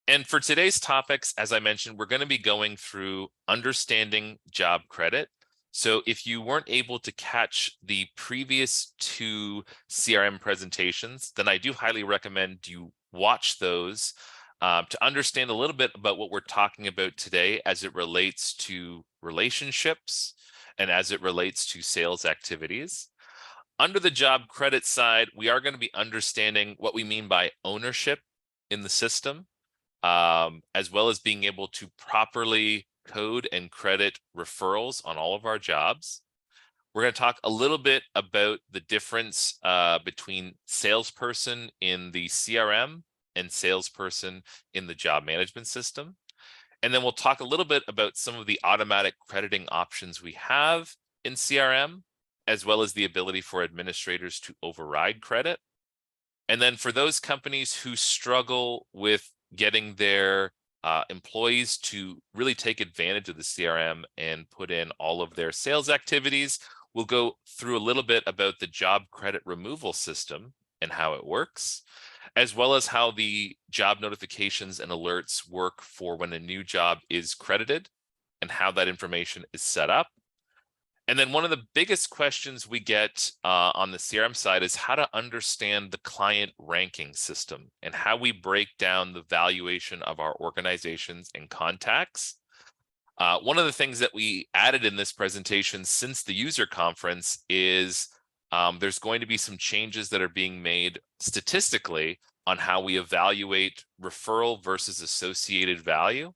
And for today's topics, as I mentioned, we're going to be going through understanding job credit. So if you weren't able to catch the previous two CRM presentations, then I do highly recommend you watch those to understand a little bit about what we're talking about today as it relates to relationships and as it relates to sales activities. Under the job credit side, we are going to be understanding what we mean by ownership in the system, as well as being able to properly code and credit referrals on all of our jobs. We're going to talk a little bit about the difference between salesperson in the CRM and salesperson in the job management system. And then we'll talk a little bit about some of the automatic crediting options we have in CRM, as well as the ability for administrators to override credit. And then for those companies who struggle with getting their employees to really take advantage of the CRM and put in all of their sales activities, we'll go through a little bit about the job credit removal system and how it works, as well as how the job notifications and alerts work for when a new job is credited and how that information is set up. And then one of the biggest questions we get on the CRM side is how to understand the client ranking system and how we break down the valuation of our organizations and contacts. One of the things that we added in this presentation since the user conference is there's going to be some changes that are being made statistically on how we evaluate referral versus associated value.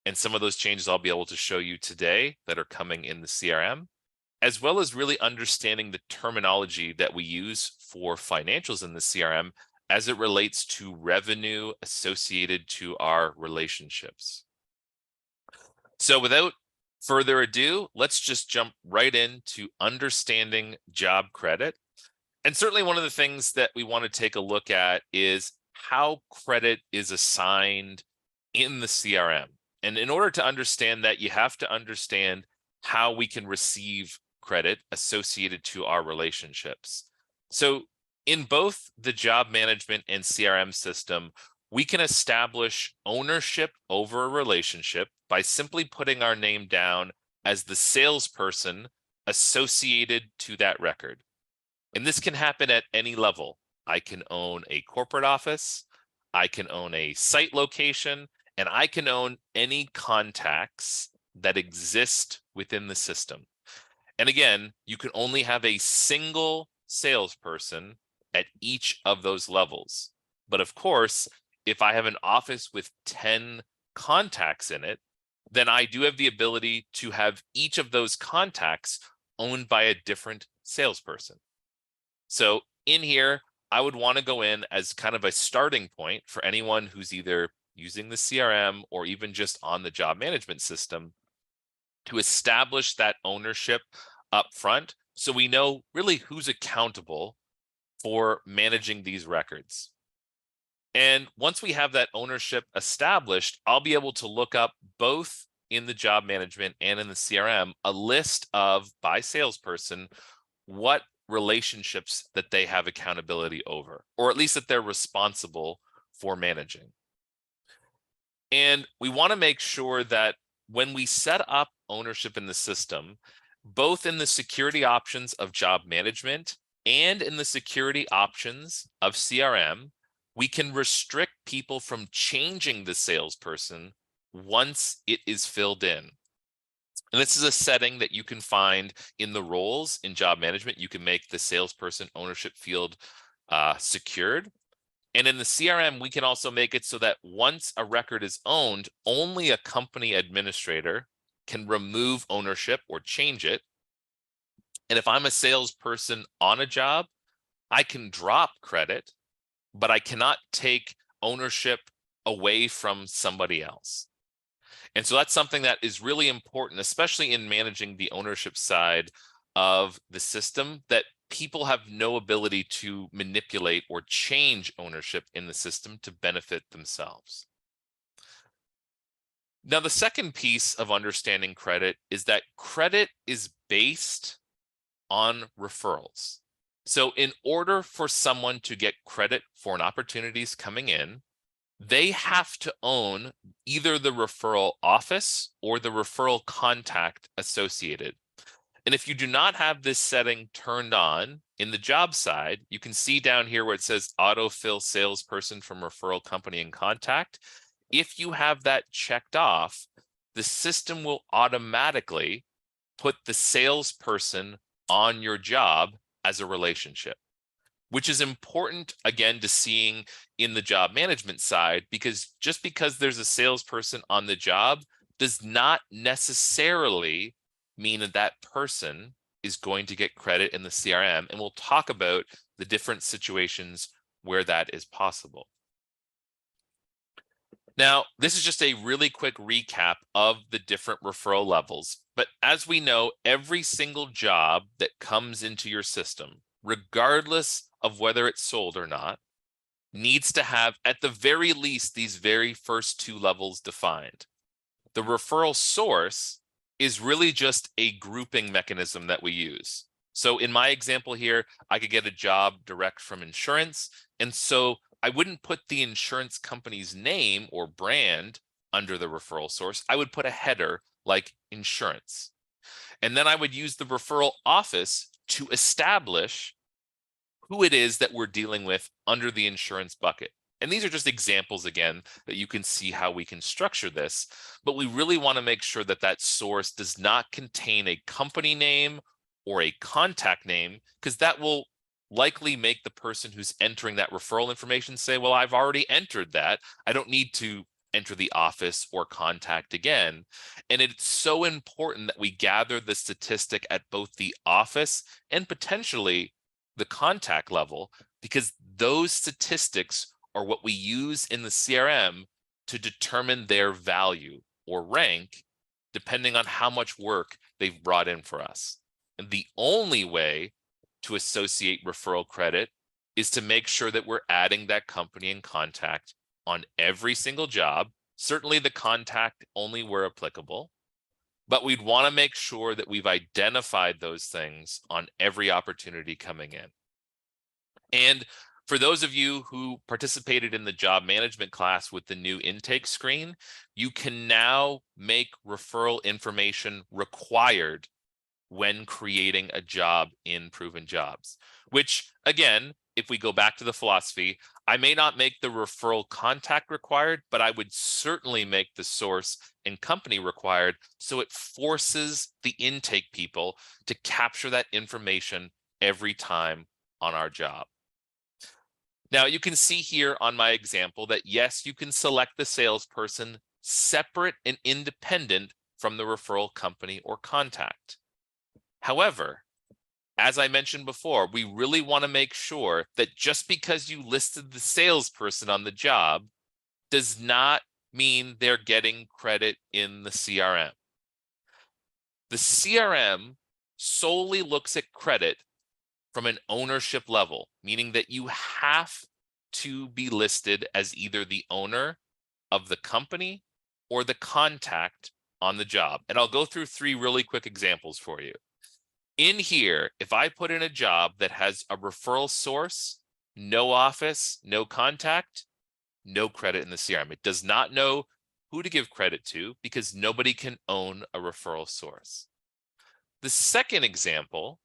And some of those changes I'll be able to show you today that are coming in the CRM, as well as really understanding the terminology that we use for financials in the CRM as it relates to revenue associated to our relationships. So without further ado, let's just jump right into understanding job credit. And certainly one of the things that we want to take a look at is how credit is assigned in the CRM. And in order to understand that, you have to understand how we can receive credit associated to our relationships. So in both the job management and CRM system, we can establish ownership over a relationship by simply putting our name down as the salesperson associated to that record. And this can happen at any level. I can own a corporate office, I can own a site location, and I can own any contacts that exist within the system. And again, you can only have a single salesperson at each of those levels. But of course, if I have an office with 10 contacts in it, then I do have the ability to have each of those contacts owned by a different salesperson. So in here, I would want to go in as kind of a starting point for anyone who's either using the CRM or even just on the job management system to establish that ownership up front so we know really who's accountable for managing these records. And once we have that ownership established, I'll be able to look up both in the job management and in the CRM a list of, by salesperson, what relationships that they have accountability over, or at least that they're responsible for managing. And we want to make sure that when we set up ownership in the system, both in the security options of job management and in the security options of CRM, we can restrict people from changing the salesperson once it is filled in. And this is a setting that you can find in the roles in job management. You can make the salesperson ownership field secured. And in the CRM, we can also make it so that once a record is owned, only a company administrator can remove ownership or change it. And if I'm a salesperson on a job, I can drop credit, but I cannot take ownership away from somebody else. And so that's something that is really important, especially in managing the ownership side of the system, that people have no ability to manipulate or change ownership in the system to benefit themselves. Now, the second piece of understanding credit is that credit is based on referrals. So in order for someone to get credit for an opportunities coming in, they have to own either the referral office or the referral contact associated. And if you do not have this setting turned on in the job side, you can see down here where it says autofill salesperson from referral company and contact. If you have that checked off, the system will automatically put the salesperson on your job as a relationship, which is important, again, to seeing in the job management side, because just because there's a salesperson on the job does not necessarily mean that that person is going to get credit in the CRM. And we'll talk about the different situations where that is possible. Now, this is just a really quick recap of the different referral levels. But as we know, every single job that comes into your system, regardless of whether it's sold or not, needs to have at the very least these very first two levels defined. The referral source is really just a grouping mechanism that we use. So in my example here, I could get a job direct from insurance. And so I wouldn't put the insurance company's name or brand under the referral source. I would put a header like insurance. And then I would use the referral office to establish who it is that we're dealing with under the insurance bucket. And these are just examples, again, that you can see how we can structure this. But we really want to make sure that that source does not contain a company name or a contact name, because that will likely make the person who's entering that referral information say, well, I've already entered that. I don't need to enter the office or contact again. And it's so important that we gather the statistic at both the office and potentially the contact level, because those statistics are what we use in the CRM to determine their value or rank, depending on how much work they've brought in for us. And the only way to associate referral credit is to make sure that we're adding that company and contact on every single job, certainly the contact only where applicable, but we'd want to make sure that we've identified those things on every opportunity coming in. And for those of you who participated in the job management class with the new intake screen, you can now make referral information required when creating a job in Proven Jobs, which, again, if we go back to the philosophy, I may not make the referral contact required, but I would certainly make the source and company required, so it forces the intake people to capture that information every time on our job. Now, you can see here on my example that, yes, you can select the salesperson separate and independent from the referral company or contact. However, as I mentioned before, we really want to make sure that just because you listed the salesperson on the job does not mean they're getting credit in the CRM. The CRM solely looks at credit from an ownership level, meaning that you have to be listed as either the owner of the company or the contact on the job. And I'll go through three really quick examples for you. In here, if I put in a job that has a referral source, no office, no contact, no credit in the CRM. It does not know who to give credit to because nobody can own a referral source. The second example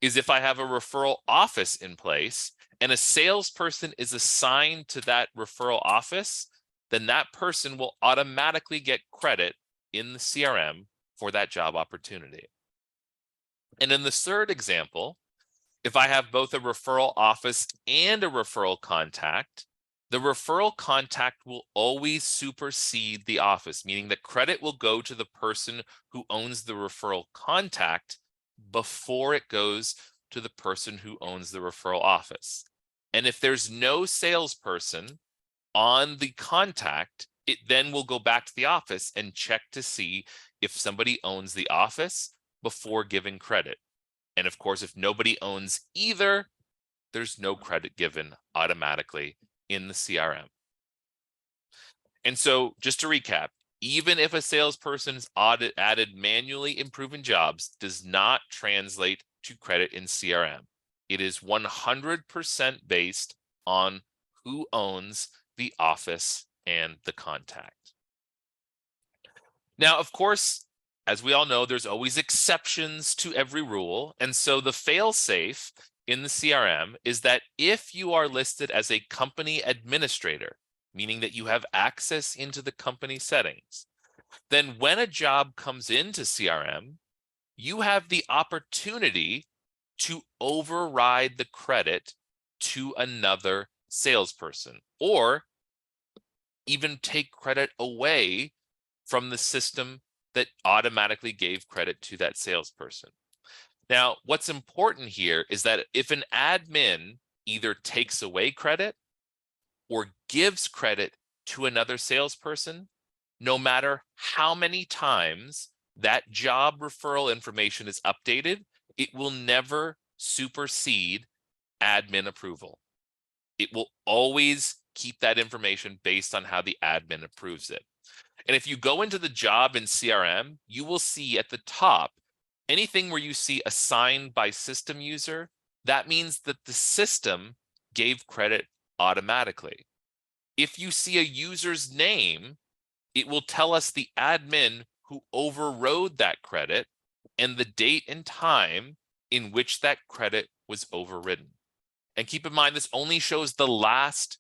is if I have a referral office in place and a salesperson is assigned to that referral office, then that person will automatically get credit in the CRM for that job opportunity. And in the third example, if I have both a referral office and a referral contact, the referral contact will always supersede the office, meaning that credit will go to the person who owns the referral contact before it goes to the person who owns the referral office. And if there's no salesperson on the contact, it then will go back to the office and check to see if somebody owns the office before giving credit. And of course, if nobody owns either, there's no credit given automatically in the CRM. And so just to recap, even if a salesperson is added manually in Proven Jobs, does not translate to credit in CRM. It is 100% based on who owns the office and the contact. Now, of course, as we all know, there's always exceptions to every rule. And so the fail-safe in the CRM is that if you are listed as a company administrator, meaning that you have access into the company settings, then when a job comes into CRM, you have the opportunity to override the credit to another salesperson, or even take credit away from the system that automatically gave credit to that salesperson. Now, what's important here is that if an admin either takes away credit or gives credit to another salesperson, no matter how many times that job referral information is updated, it will never supersede admin approval. It will always keep that information based on how the admin approves it. And if you go into the job in CRM, you will see at the top, anything where you see assigned by system user, that means that the system gave credit automatically. If you see a user's name, it will tell us the admin who overrode that credit and the date and time in which that credit was overridden. And keep in mind, this only shows the last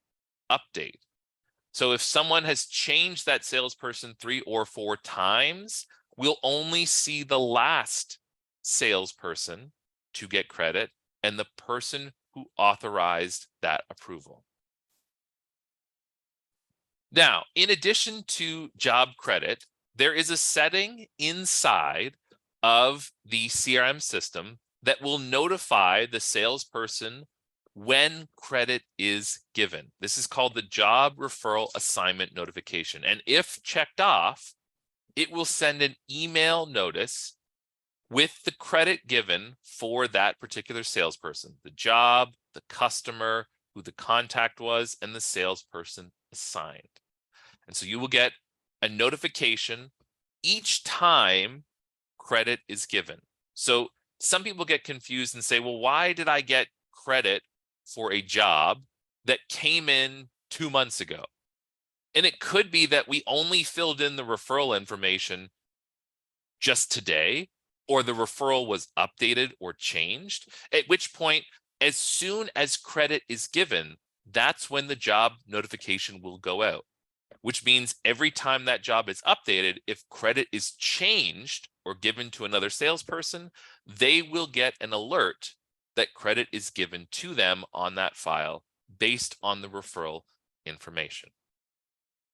update. So if someone has changed that salesperson 3 or 4 times, we'll only see the last salesperson to get credit and the person who authorized that approval. Now, in addition to job credit, there is a setting inside of the CRM system that will notify the salesperson when credit is given. This is called the job referral assignment notification. And if checked off, it will send an email notice with the credit given for that particular salesperson, the job, the customer, who the contact was, and the salesperson assigned. And so you will get a notification each time credit is given. So some people get confused and say, well, why did I get credit for a job that came in 2 months ago? And it could be that we only filled in the referral information just today, or the referral was updated or changed, at which point, as soon as credit is given, that's when the job notification will go out, which means every time that job is updated, if credit is changed or given to another salesperson, they will get an alert that credit is given to them on that file based on the referral information.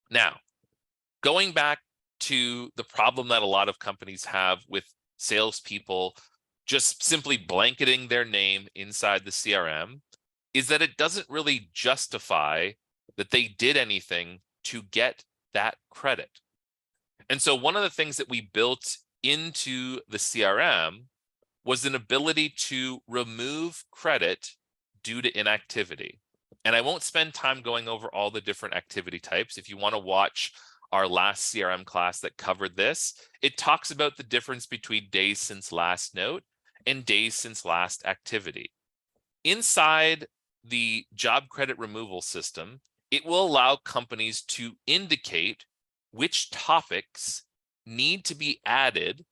Now, going back to the problem that a lot of companies have with salespeople just simply blanketing their name inside the CRM, is that it doesn't really justify that they did anything to get that credit. And so one of the things that we built into the CRM was an ability to remove credit due to inactivity. And I won't spend time going over all the different activity types. If you want to watch our last CRM class that covered this, it talks about the difference between days since last note and days since last activity. Inside the job credit removal system, it will allow companies to indicate which topics need to be added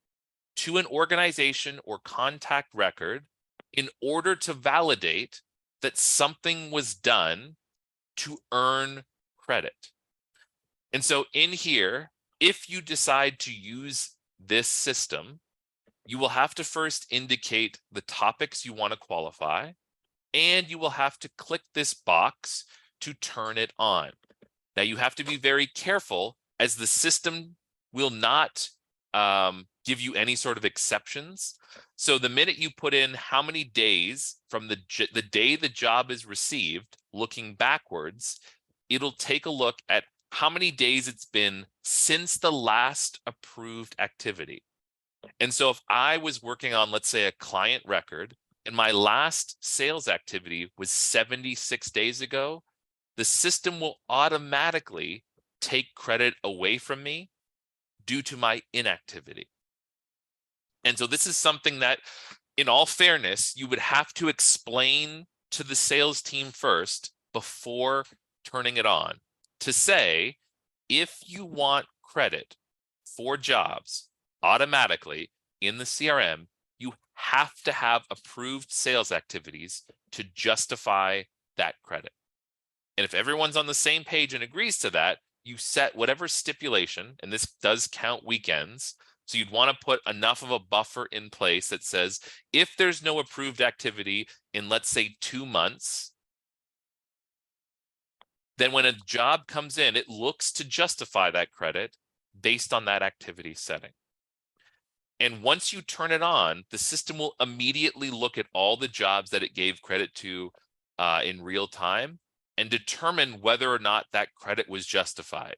to an organization or contact record in order to validate that something was done to earn credit. And so in here, if you decide to use this system, you will have to first indicate the topics you want to qualify, and you will have to click this box to turn it on. Now you have to be very careful, as the system will not give you any sort of exceptions. So the minute you put in how many days from the day the job is received, looking backwards, it'll take a look at how many days it's been since the last approved activity. And so if I was working on, let's say, a client record, and my last sales activity was 76 days ago, the system will automatically take credit away from me due to my inactivity. And so this is something that, in all fairness, you would have to explain to the sales team first before turning it on, to say, if you want credit for jobs automatically in the CRM, you have to have approved sales activities to justify that credit. And if everyone's on the same page and agrees to that, you set whatever stipulation, and this does count weekends. So you'd want to put enough of a buffer in place that says, if there's no approved activity in, let's say, 2 months, then when a job comes in, it looks to justify that credit based on that activity setting. And once you turn it on, the system will immediately look at all the jobs that it gave credit to in real time and determine whether or not that credit was justified.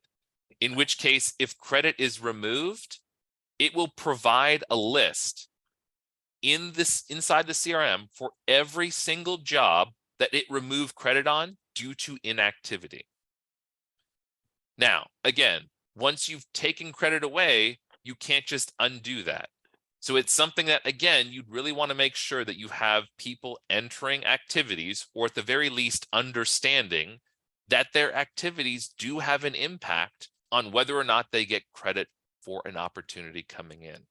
In which case, if credit is removed, it will provide a list inside the CRM for every single job that it removed credit on due to inactivity. Now, again, once you've taken credit away, you can't just undo that. So it's something that, again, you'd really want to make sure that you have people entering activities, or at the very least understanding that their activities do have an impact on whether or not they get credit for an opportunity coming in.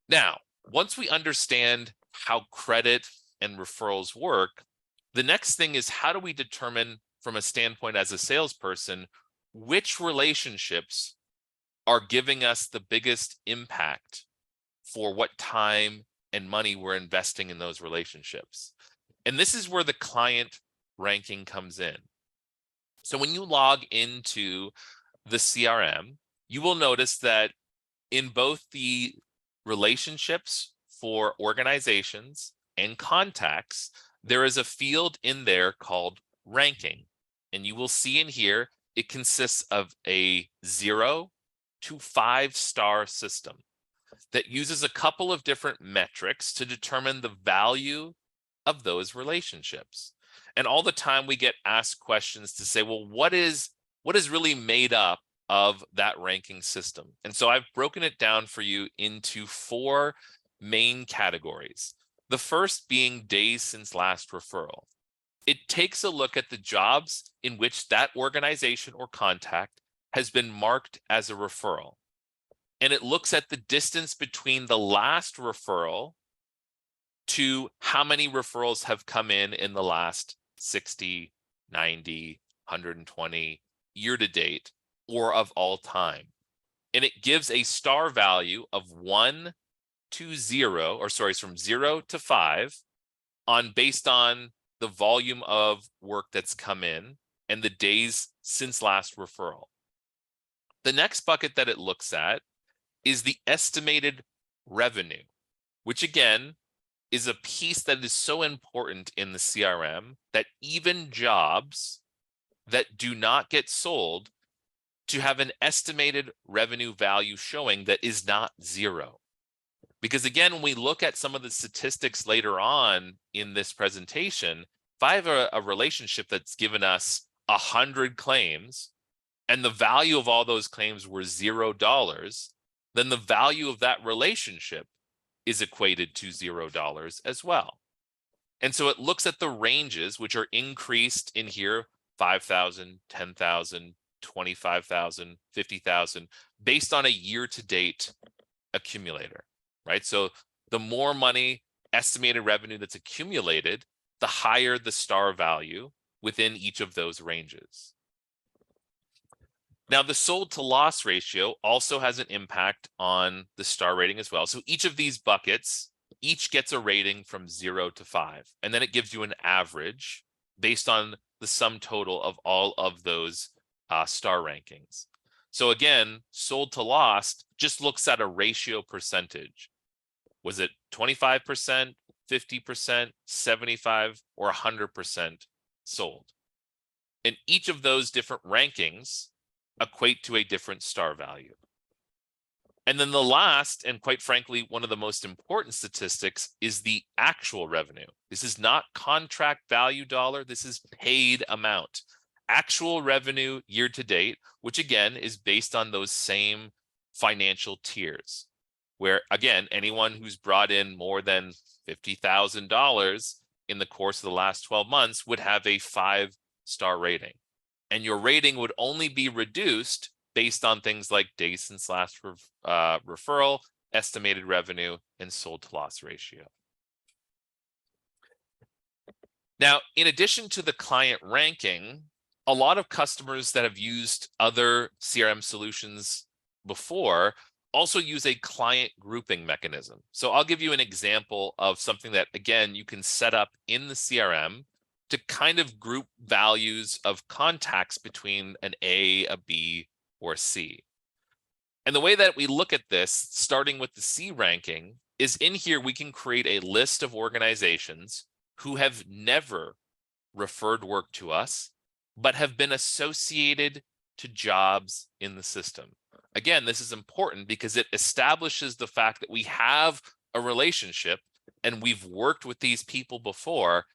Now, once we understand how credit and referrals work, the next thing is, how do we determine from a standpoint as a salesperson which relationships are giving us the biggest impact for what time and money we're investing in those relationships? And this is where the client ranking comes in. So when you log into the CRM, you will notice that in both the relationships for organizations and contacts, there is a field in there called ranking. And you will see in here, it consists of a 0 to 5-star system that uses a couple of different metrics to determine the value of those relationships. And all the time we get asked questions to say, well, what is really made up of that ranking system? And so I've broken it down for you into 4 main categories. The first being days since last referral. It takes a look at the jobs in which that organization or contact has been marked as a referral. And it looks at the distance between the last referral to how many referrals have come in the last 60, 90, 120, year to date, or of all time. And it gives a star value of 1 to 0, or sorry, from 0 to 5, based on the volume of work that's come in and the days since last referral. The next bucket that it looks at is the estimated revenue, which again is a piece that is so important in the CRM that even jobs that do not get sold to have an estimated revenue value showing that is not 0. Because again, when we look at some of the statistics later on in this presentation, if I have a relationship that's given us 100 claims and the value of all those claims were $0, then the value of that relationship is equated to $0 as well. And so it looks at the ranges, which are increased in here, 5,000, 10,000, 25,000, 50,000, based on a year-to-date accumulator, right? So the more money, estimated revenue that's accumulated, the higher the star value within each of those ranges. Now, the sold to loss ratio also has an impact on the star rating as well. So each of these buckets, each gets a rating from 0 to 5. And then it gives you an average based on the sum total of all of those star rankings. So again, sold to lost just looks at a ratio percentage. Was it 25%, 50%, 75, or 100% sold? And each of those different rankings equate to a different star value. And then the last, and quite frankly, one of the most important statistics is the actual revenue. This is not contract value dollar. This is paid amount. Actual revenue year to date, which again is based on those same financial tiers, where again, anyone who's brought in more than $50,000 in the course of the last 12 months would have a 5-star rating. And your rating would only be reduced based on things like days since last referral, estimated revenue, and sold to loss ratio. Now, in addition to the client ranking, a lot of customers that have used other CRM solutions before also use a client grouping mechanism. So I'll give you an example of something that, again, you can set up in the CRM to kind of group values of contacts between an A, a B, or a C. And the way that we look at this, starting with the C ranking, is in here we can create a list of organizations who have never referred work to us, but have been associated to jobs in the system. Again, this is important because it establishes the fact that we have a relationship and we've worked with these people before,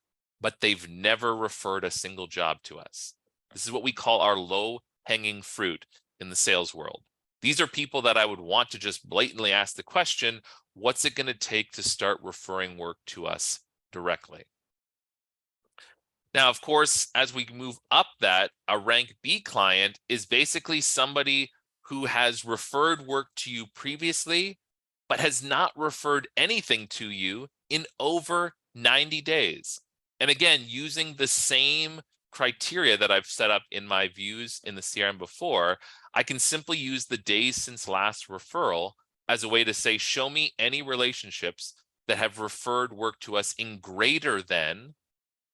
but they've never referred a single job to us. This is what we call our low-hanging fruit in the sales world. These are people that I would want to just blatantly ask the question, what's it going to take to start referring work to us directly? Now, of course, as we move up that, a rank B client is basically somebody who has referred work to you previously, but has not referred anything to you in over 90 days. And again, using the same criteria that I've set up in my views in the CRM before, I can simply use the days since last referral as a way to say, show me any relationships that have referred work to us in greater than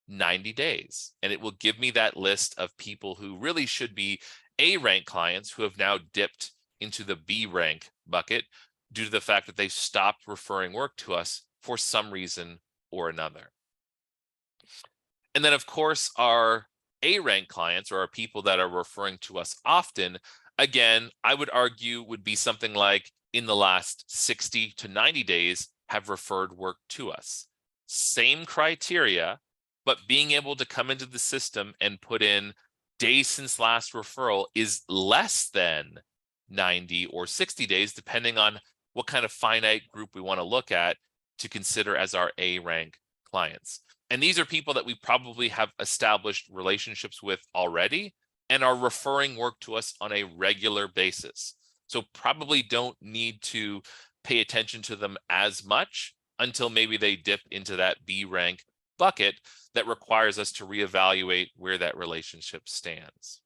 90 days. And it will give me that list of people who really should be A rank clients who have now dipped into the B rank bucket due to the fact that they've stopped referring work to us for some reason or another. And then, of course, our A rank clients, or our people that are referring to us often, again, I would argue would be something like in the last 60 to 90 days have referred work to us. Same criteria, but being able to come into the system and put in days since last referral is less than 90 or 60 days, depending on what kind of finite group we want to look at to consider as our A rank clients. And these are people that we probably have established relationships with already and are referring work to us on a regular basis. So probably don't need to pay attention to them as much until maybe they dip into that B rank bucket that requires us to reevaluate where that relationship stands.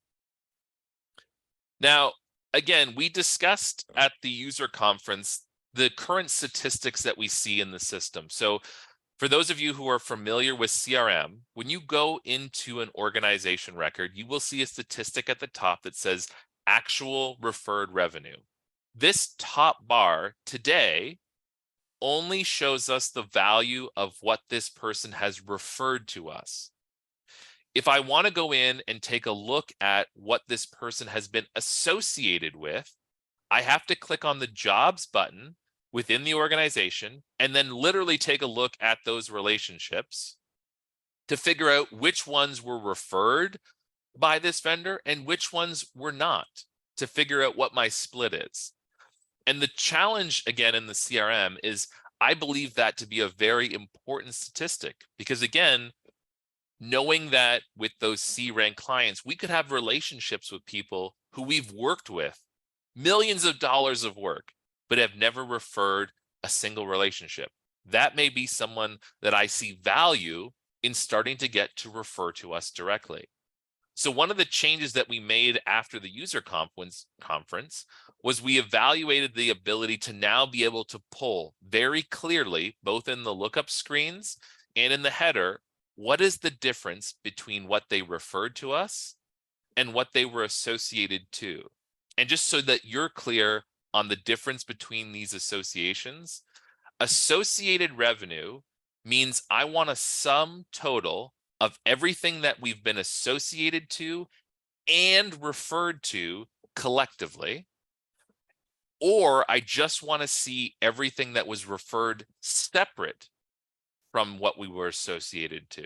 Now, again, we discussed at the user conference the current statistics that we see in the system. So for those of you who are familiar with CRM, when you go into an organization record, you will see a statistic at the top that says actual referred revenue. This top bar today only shows us the value of what this person has referred to us. If I want to go in and take a look at what this person has been associated with, I have to click on the jobs button within the organization and then literally take a look at those relationships to figure out which ones were referred by this vendor and which ones were not, to figure out what my split is. And the challenge, again, in the CRM is I believe that to be a very important statistic because, again, knowing that with those C rank clients, we could have relationships with people who we've worked with, millions of dollars of work, but have never referred a single relationship. That may be someone that I see value in starting to get to refer to us directly. So one of the changes that we made after the user conference was we evaluated the ability to now be able to pull very clearly, both in the lookup screens and in the header, what is the difference between what they referred to us and what they were associated to. And just so that you're clear on the difference between these associations, associated revenue means I want a sum total of everything that we've been associated to and referred to collectively, or I just want to see everything that was referred separate from what we were associated to.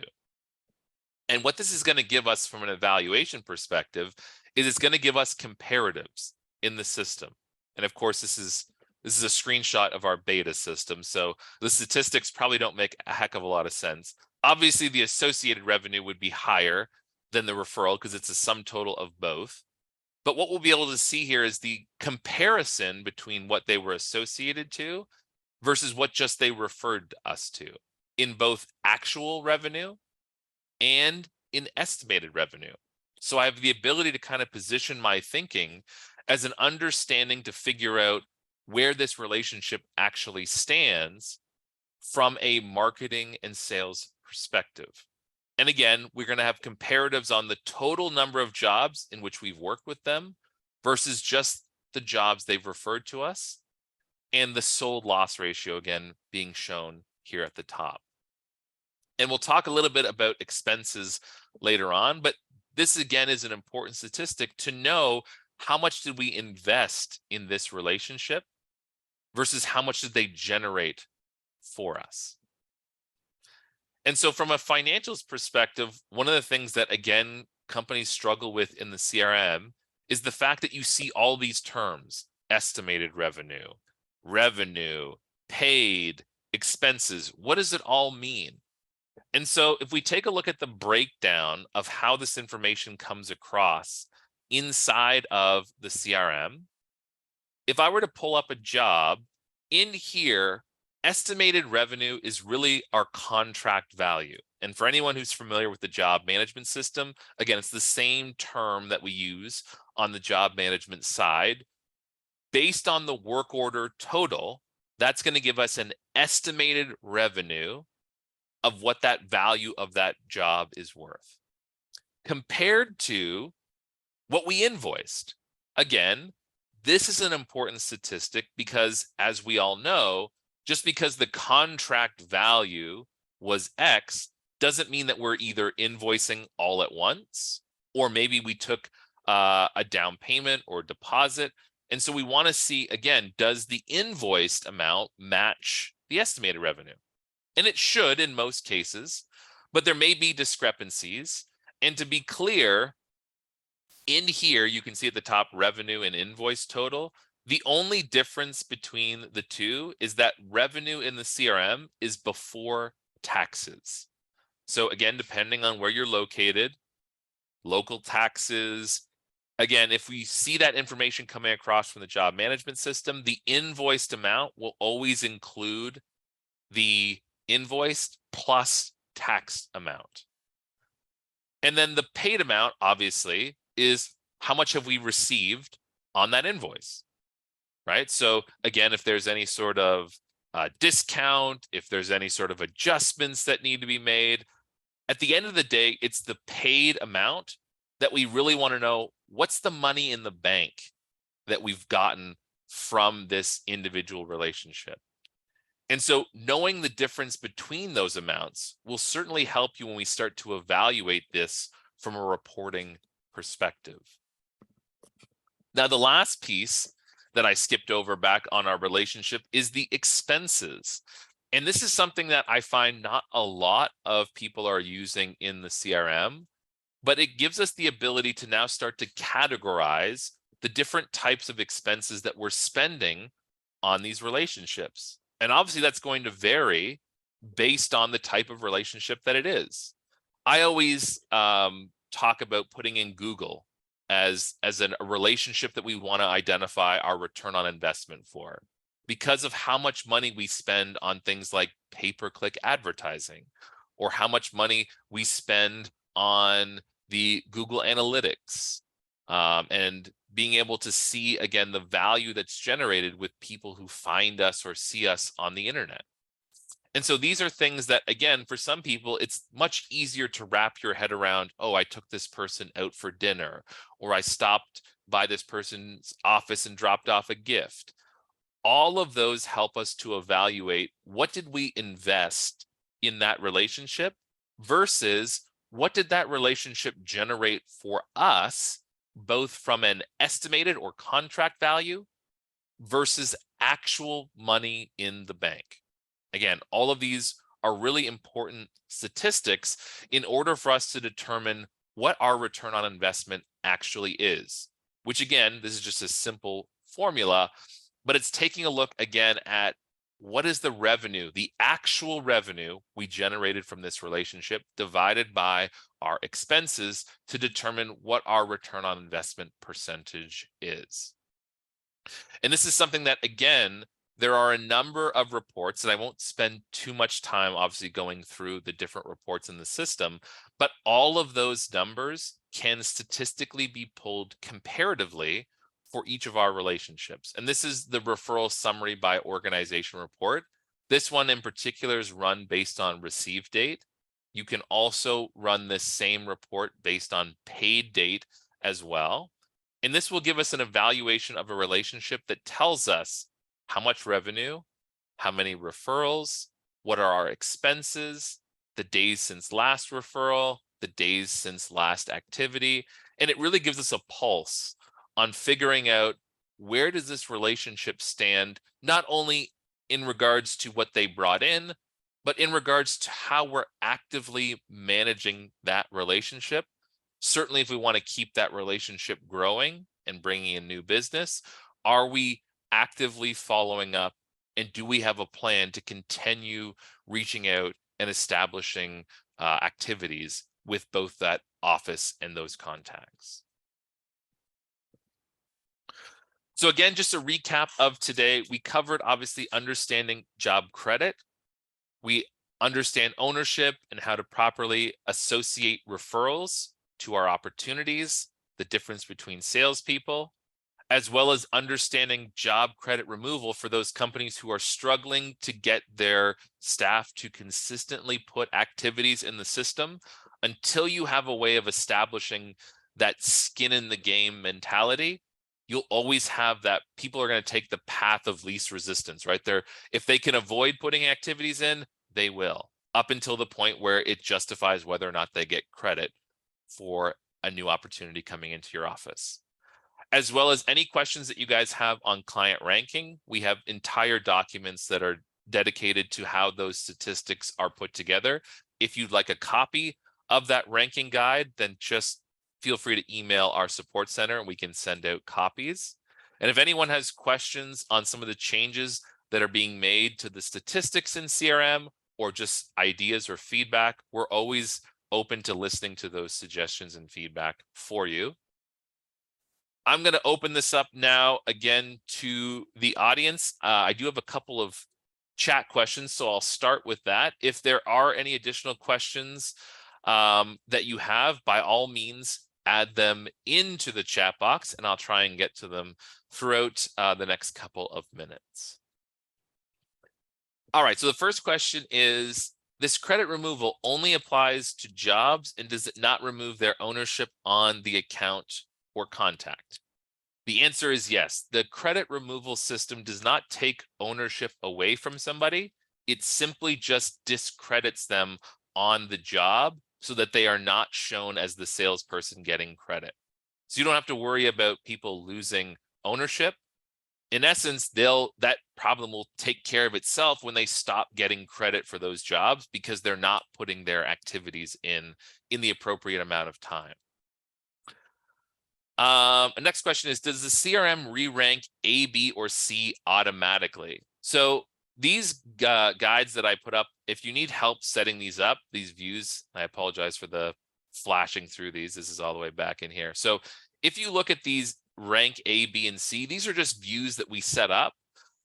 And what this is going to give us from an evaluation perspective is it's going to give us comparatives in the system. And of course, this is a screenshot of our beta system. So the statistics probably don't make a heck of a lot of sense. Obviously, the associated revenue would be higher than the referral because it's a sum total of both. But what we'll be able to see here is the comparison between what they were associated to versus what just they referred us to in both actual revenue and in estimated revenue. So I have the ability to kind of position my thinking as an understanding to figure out where this relationship actually stands from a marketing and sales perspective. And again, we're going to have comparatives on the total number of jobs in which we've worked with them versus just the jobs they've referred to us, and the sold loss ratio again being shown here at the top. And we'll talk a little bit about expenses later on, but this again is an important statistic to know how much did we invest in this relationship versus how much did they generate for us. And so from a financials perspective, one of the things that, again, companies struggle with in the CRM is the fact that you see all these terms: estimated revenue, revenue, paid, expenses. What does it all mean? And so if we take a look at the breakdown of how this information comes across inside of the CRM, if I were to pull up a job in here, estimated revenue is really our contract value. And for anyone who's familiar with the job management system, again, it's the same term that we use on the job management side. Based on the work order total, that's going to give us an estimated revenue of what that value of that job is worth compared to what we invoiced. Again, this is an important statistic because, as we all know, just because the contract value was X doesn't mean that we're either invoicing all at once, or maybe we took a down payment or deposit. And so we want to see, again, does the invoiced amount match the estimated revenue? And it should in most cases, but there may be discrepancies. And to be clear, in here, you can see at the top revenue and invoice total. The only difference between the two is that revenue in the CRM is before taxes. So again, depending on where you're located, local taxes. Again, if we see that information coming across from the job management system, the invoiced amount will always include the invoiced plus tax amount. And then the paid amount, obviously, is how much have we received on that invoice, right? So again, if there's any sort of discount, if there's any sort of adjustments that need to be made, at the end of the day, it's the paid amount that we really want to know what's the money in the bank that we've gotten from this individual relationship. And so knowing the difference between those amounts will certainly help you when we start to evaluate this from a reporting perspective. Now, the last piece that I skipped over back on our relationship is the expenses. And this is something that I find not a lot of people are using in the CRM, but it gives us the ability to now start to categorize the different types of expenses that we're spending on these relationships. And obviously that's going to vary based on the type of relationship that it is. I always talk about putting in Google as a relationship that we want to identify our return on investment for, because of how much money we spend on things like pay-per-click advertising, or how much money we spend on the Google Analytics, and being able to see, again, the value that's generated with people who find us or see us on the internet. And so these are things that, again, for some people, it's much easier to wrap your head around. Oh, I took this person out for dinner, or I stopped by this person's office and dropped off a gift. All of those help us to evaluate what did we invest in that relationship versus what did that relationship generate for us, both from an estimated or contract value versus actual money in the bank. Again, all of these are really important statistics in order for us to determine what our return on investment actually is, which again, this is just a simple formula, but it's taking a look again at what is the revenue, the actual revenue we generated from this relationship divided by our expenses to determine what our return on investment percentage is. And this is something that, again, there are a number of reports, and I won't spend too much time obviously going through the different reports in the system, but all of those numbers can statistically be pulled comparatively for each of our relationships. And this is the referral summary by organization report. This one in particular is run based on receive date. You can also run this same report based on paid date as well. And this will give us an evaluation of a relationship that tells us how much revenue, how many referrals, what are our expenses, the days since last referral, the days since last activity. And it really gives us a pulse on figuring out where does this relationship stand, not only in regards to what they brought in, but in regards to how we're actively managing that relationship. Certainly, if we want to keep that relationship growing and bringing in new business, are we actively following up, and do we have a plan to continue reaching out and establishing activities with both that office and those contacts? So again, just a recap of today, we covered obviously understanding job credit. We understand ownership and how to properly associate referrals to our opportunities, the difference between salespeople, as well as understanding job credit removal for those companies who are struggling to get their staff to consistently put activities in the system. Until you have a way of establishing that skin in the game mentality, you'll always have that people are going to take the path of least resistance, right? If they can avoid putting activities in, they will, up until the point where it justifies whether or not they get credit for a new opportunity coming into your office. As well as any questions that you guys have on client ranking, we have entire documents that are dedicated to how those statistics are put together. If you'd like a copy of that ranking guide, then just feel free to email our support center and we can send out copies. And if anyone has questions on some of the changes that are being made to the statistics in CRM or just ideas or feedback, we're always open to listening to those suggestions and feedback for you. I'm going to open this up now again to the audience. I do have a couple of chat questions, so I'll start with that. If there are any additional questions that you have, by all means, add them into the chat box, and I'll try and get to them throughout the next couple of minutes. All right, so the first question is, this credit removal only applies to jobs, and does it not remove their ownership on the account or contact? The answer is yes. The credit removal system does not take ownership away from somebody. It simply just discredits them on the job so that they are not shown as the salesperson getting credit. So you don't have to worry about people losing ownership. In essence, that problem will take care of itself when they stop getting credit for those jobs because they're not putting their activities in the appropriate amount of time. Next question is, does the CRM re-rank A, B, or C automatically? So these guides that I put up, if you need help setting these up, these views, I apologize for the flashing through these. This is all the way back in here. So if you look at these rank A, B, and C, these are just views that we set up.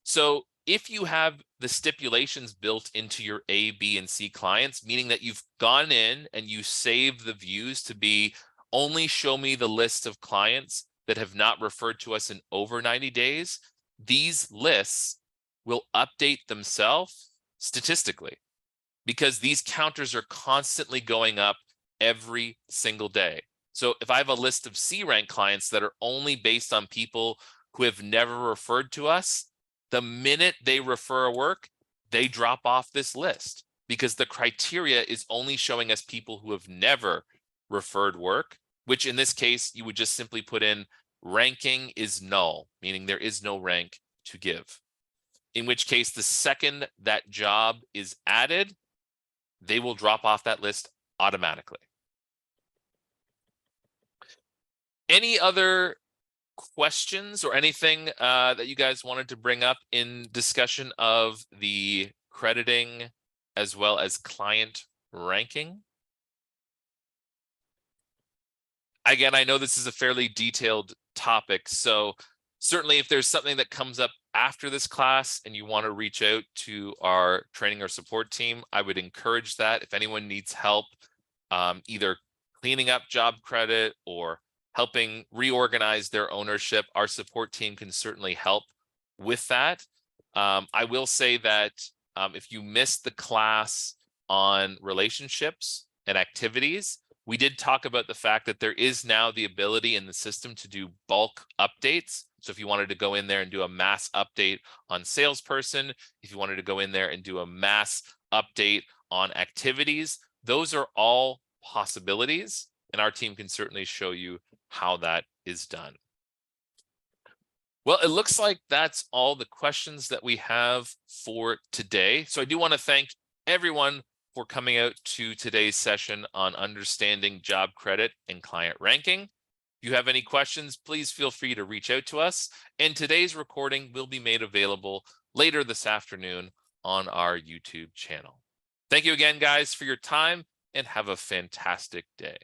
So if you have the stipulations built into your A, B, and C clients, meaning that you've gone in and you save the views to be only show me the list of clients that have not referred to us in over 90 days, these lists will update themselves statistically because these counters are constantly going up every single day. So if I have a list of C rank clients that are only based on people who have never referred to us, the minute they refer a work, they drop off this list because the criteria is only showing us people who have never referred work, which in this case, you would just simply put in ranking is null, meaning there is no rank to give. In which case, the second that job is added, they will drop off that list automatically. Any other questions or anything that you guys wanted to bring up in discussion of the crediting as well as client ranking? Again, I know this is a fairly detailed topic, so certainly if there's something that comes up after this class and you want to reach out to our training or support team, I would encourage that. If anyone needs help, either cleaning up job credit or helping reorganize their ownership, our support team can certainly help with that. I will say that if you missed the class on relationships and activities, we did talk about the fact that there is now the ability in the system to do bulk updates. So if you wanted to go in there and do a mass update on Salesperson, if you wanted to go in there and do a mass update on activities, those are all possibilities, and our team can certainly show you how that is done. Well, it looks like that's all the questions that we have for today. So I do want to thank everyone for coming out to today's session on understanding job credit and client ranking. If you have any questions, please feel free to reach out to us. And today's recording will be made available later this afternoon on our YouTube channel. Thank you again, guys, for your time, and have a fantastic day.